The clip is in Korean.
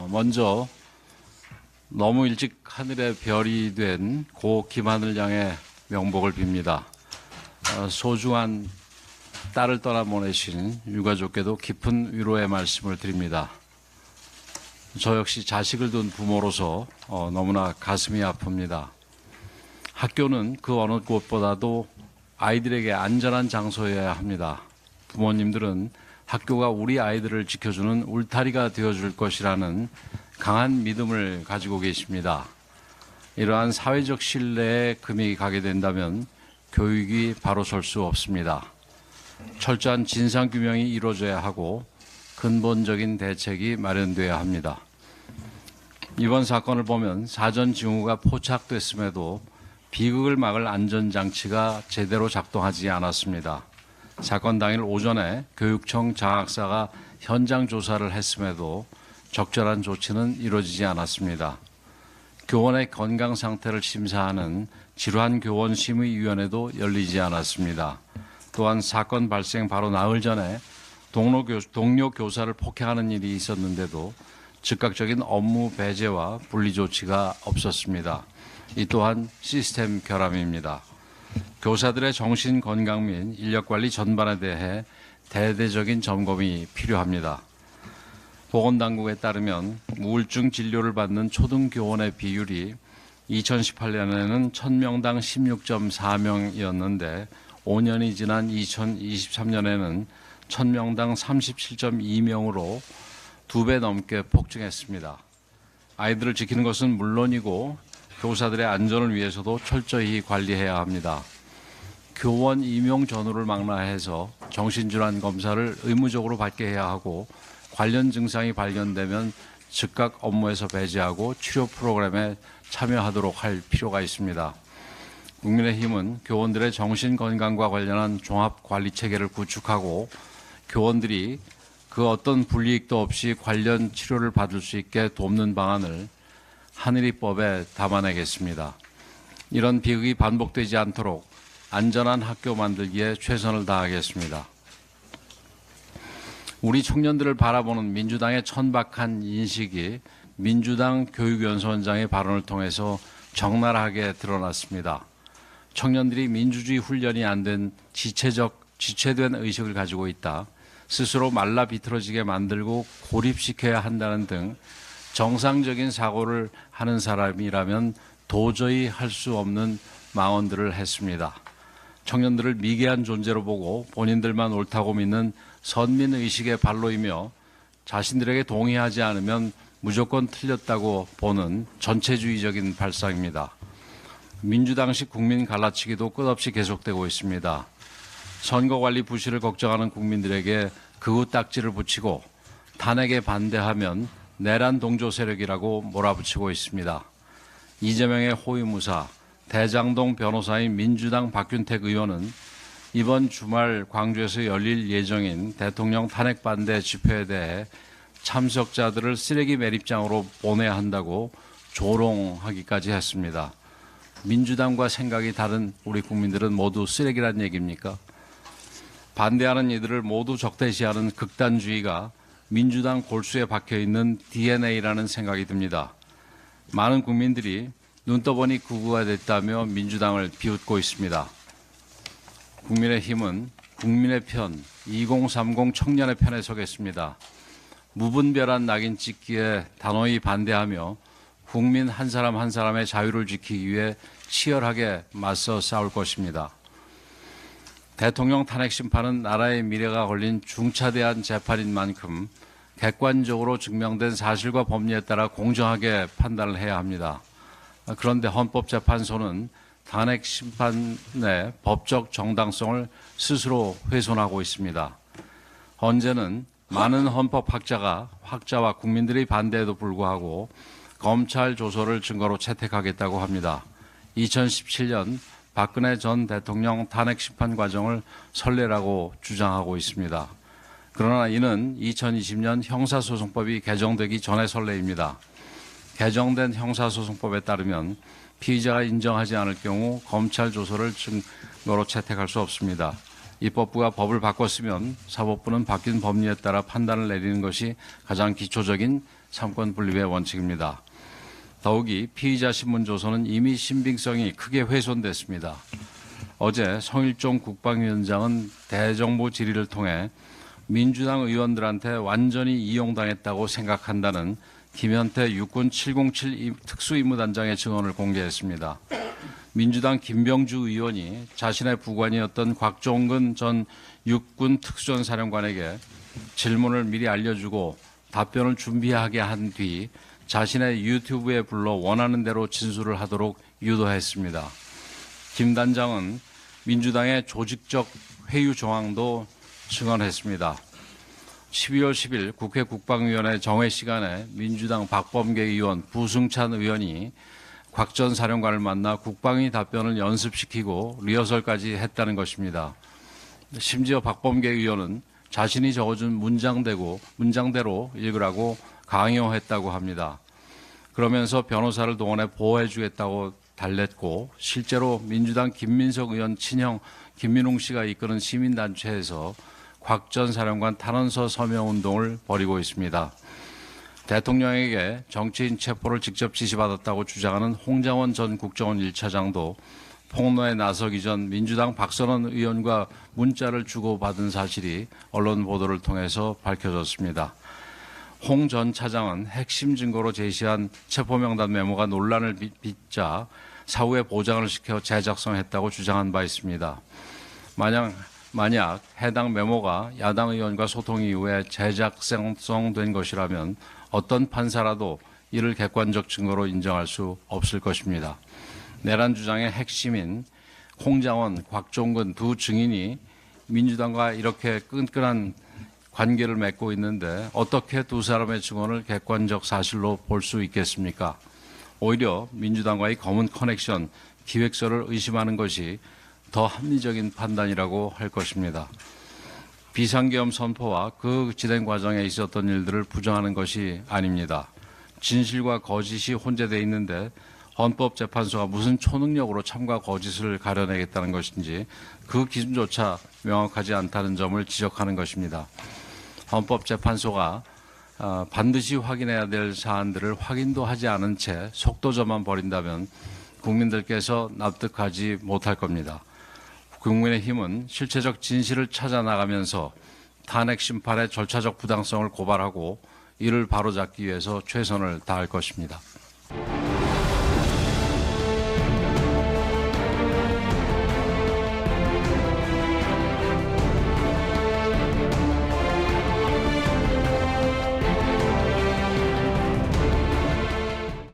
먼저 너무 일찍 하늘의 별이 된 고 김하늘 양의 명복을 빕니다. 소중한 딸을 떠나보내신 유가족께도 깊은 위로의 말씀을 드립니다. 저 역시 자식을 둔 부모로서 너무나 가슴이 아픕니다. 학교는 그 어느 곳보다도 아이들에게 안전한 장소여야 합니다. 부모님들은 학교가 우리 아이들을 지켜주는 울타리가 되어줄 것이라는 강한 믿음을 가지고 계십니다. 이러한 사회적 신뢰에 금이 가게 된다면 교육이 바로 설 수 없습니다. 철저한 진상규명이 이루어져야 하고 근본적인 대책이 마련돼야 합니다. 이번 사건을 보면 사전 징후가 포착됐음에도 비극을 막을 안전장치가 제대로 작동하지 않았습니다. 사건 당일 오전에 교육청 장학사가 현장 조사를 했음에도 적절한 조치는 이루어지지 않았습니다. 교원의 건강 상태를 심사하는 질환교원심의위원회도 열리지 않았습니다. 또한 사건 발생 바로 나흘 전에 동료 교사를 폭행하는 일이 있었는데도 즉각적인 업무 배제와 분리 조치가 없었습니다. 이 또한 시스템 결함입니다. 교사들의 정신 건강 및 인력 관리 전반에 대해 대대적인 점검이 필요합니다. 보건당국에 따르면 우울증 진료를 받는 초등교원의 비율이 2018년에는 1000명당 16.4명이었는데 5년이 지난 2023년에는 1000명당 37.2명으로 2배 넘게 폭증했습니다. 아이들을 지키는 것은 물론이고 교사들의 안전을 위해서도 철저히 관리해야 합니다. 교원 임용 전후를 망라해서 정신질환 검사를 의무적으로 받게 해야 하고 관련 증상이 발견되면 즉각 업무에서 배제하고 치료 프로그램에 참여하도록 할 필요가 있습니다. 국민의힘은 교원들의 정신건강과 관련한 종합관리체계를 구축하고 교원들이 그 어떤 불이익도 없이 관련 치료를 받을 수 있게 돕는 방안을 하늘이법에 담아내겠습니다. 이런 비극이 반복되지 않도록 안전한 학교 만들기에 최선을 다하겠습니다. 우리 청년들을 바라보는 민주당의 천박한 인식이 민주당 교육연수원장의 발언을 통해서 적나라하게 드러났습니다. 청년들이 민주주의 훈련이 안 된 지체된 의식을 가지고 있다. 스스로 말라 비틀어지게 만들고 고립시켜야 한다는 등 정상적인 사고를 하는 사람이라면 도저히 할 수 없는 망언들을 했습니다. 청년들을 미개한 존재로 보고 본인들만 옳다고 믿는 선민의식의 발로이며 자신들에게 동의하지 않으면 무조건 틀렸다고 보는 전체주의적인 발상입니다. 민주당식 국민 갈라치기도 끝없이 계속되고 있습니다. 선거관리 부실을 걱정하는 국민들에게 극우 딱지를 붙이고 탄핵에 반대하면 내란 동조 세력이라고 몰아붙이고 있습니다. 이재명의 호위무사, 대장동 변호사인 민주당 박균택 의원은 이번 주말 광주에서 열릴 예정인 대통령 탄핵 반대 집회에 대해 참석자들을 쓰레기 매립장으로 보내야 한다고 조롱하기까지 했습니다. 민주당과 생각이 다른 우리 국민들은 모두 쓰레기란 얘기입니까? 반대하는 이들을 모두 적대시하는 극단주의가 민주당 골수에 박혀있는 DNA라는 생각이 듭니다. 많은 국민들이 눈 떠보니 극우가 됐다며 민주당을 비웃고 있습니다. 국민의힘은 국민의 편, 2030 청년의 편에 서겠습니다. 무분별한 낙인 찍기에 단호히 반대하며 국민 한 사람 한 사람의 자유를 지키기 위해 치열하게 맞서 싸울 것입니다. 대통령 탄핵 심판은 나라의 미래가 걸린 중차대한 재판인 만큼 객관적으로 증명된 사실과 법리에 따라 공정하게 판단을 해야 합니다. 그런데 헌법재판소는 탄핵 심판의 법적 정당성을 스스로 훼손하고 있습니다. 헌재는 많은 헌법학자와 국민들의 반대에도 불구하고 검찰 조서를 증거로 채택하겠다고 합니다. 2017년 박근혜 전 대통령 탄핵 심판 과정을 선례라고 주장하고 있습니다. 그러나 이는 2020년 형사소송법이 개정되기 전의 선례입니다. 개정된 형사소송법에 따르면 피의자가 인정하지 않을 경우 검찰 조서를 증거로 채택할 수 없습니다. 입법부가 법을 바꿨으면 사법부는 바뀐 법리에 따라 판단을 내리는 것이 가장 기초적인 삼권 분립의 원칙입니다. 더욱이 피의자 신문조서는 이미 신빙성이 크게 훼손됐습니다. 어제 성일종 국방위원장은 대정부 질의를 통해 민주당 의원들한테 완전히 이용당했다고 생각한다는 김현태 육군 707 특수임무단장의 증언을 공개했습니다. 민주당 김병주 의원이 자신의 부관이었던 곽종근 전 육군 특수전사령관에게 질문을 미리 알려주고 답변을 준비하게 한 뒤 자신의 유튜브에 불러 원하는 대로 진술을 하도록 유도했습니다. 김 단장은 민주당의 조직적 회유 정황도 증언했습니다. 12월 10일 국회 국방위원회 정회 시간에 민주당 박범계 의원, 부승찬 의원이 곽 전 사령관을 만나 국방위 답변을 연습시키고 리허설까지 했다는 것입니다. 심지어 박범계 의원은 자신이 적어준 문장대로 읽으라고 강요했다고 합니다. 그러면서 변호사를 동원해 보호해주겠다고 달랬고 실제로 민주당 김민석 의원 친형 김민웅 씨가 이끄는 시민단체에서 곽 전 사령관 탄원서 서명운동을 벌이고 있습니다. 대통령에게 정치인 체포를 직접 지시받았다고 주장하는 홍장원 전 국정원 1차장도 폭로에 나서기 전 민주당 박선원 의원과 문자를 주고받은 사실이 언론 보도를 통해서 밝혀졌습니다. 홍 전 차장은 핵심 증거로 제시한 체포명단 메모가 논란을 빚자 사후에 보장을 시켜 재작성했다고 주장한 바 있습니다. 만약 해당 메모가 야당 의원과 소통 이후에 재작성된 것이라면 어떤 판사라도 이를 객관적 증거로 인정할 수 없을 것입니다. 내란 주장의 핵심인 홍장원, 곽종근 두 증인이 민주당과 이렇게 끈끈한 관계를 맺고 있는데 어떻게 두 사람의 증언을 객관적 사실로 볼 수 있겠습니까? 오히려 민주당과의 검은 커넥션, 기획서를 의심하는 것이 더 합리적인 판단이라고 할 것입니다. 비상계엄 선포와 그 진행 과정에 있었던 일들을 부정하는 것이 아닙니다. 진실과 거짓이 혼재되어 있는데 헌법재판소가 무슨 초능력으로 참과 거짓을 가려내겠다는 것인지 그 기준조차 명확하지 않다는 점을 지적하는 것입니다. 헌법재판소가 반드시 확인해야 될 사안들을 확인도 하지 않은 채 속도전만 벌인다면 국민들께서 납득하지 못할 겁니다. 국민의힘은 실체적 진실을 찾아 나가면서 탄핵 심판의 절차적 부당성을 고발하고 이를 바로잡기 위해서 최선을 다할 것입니다.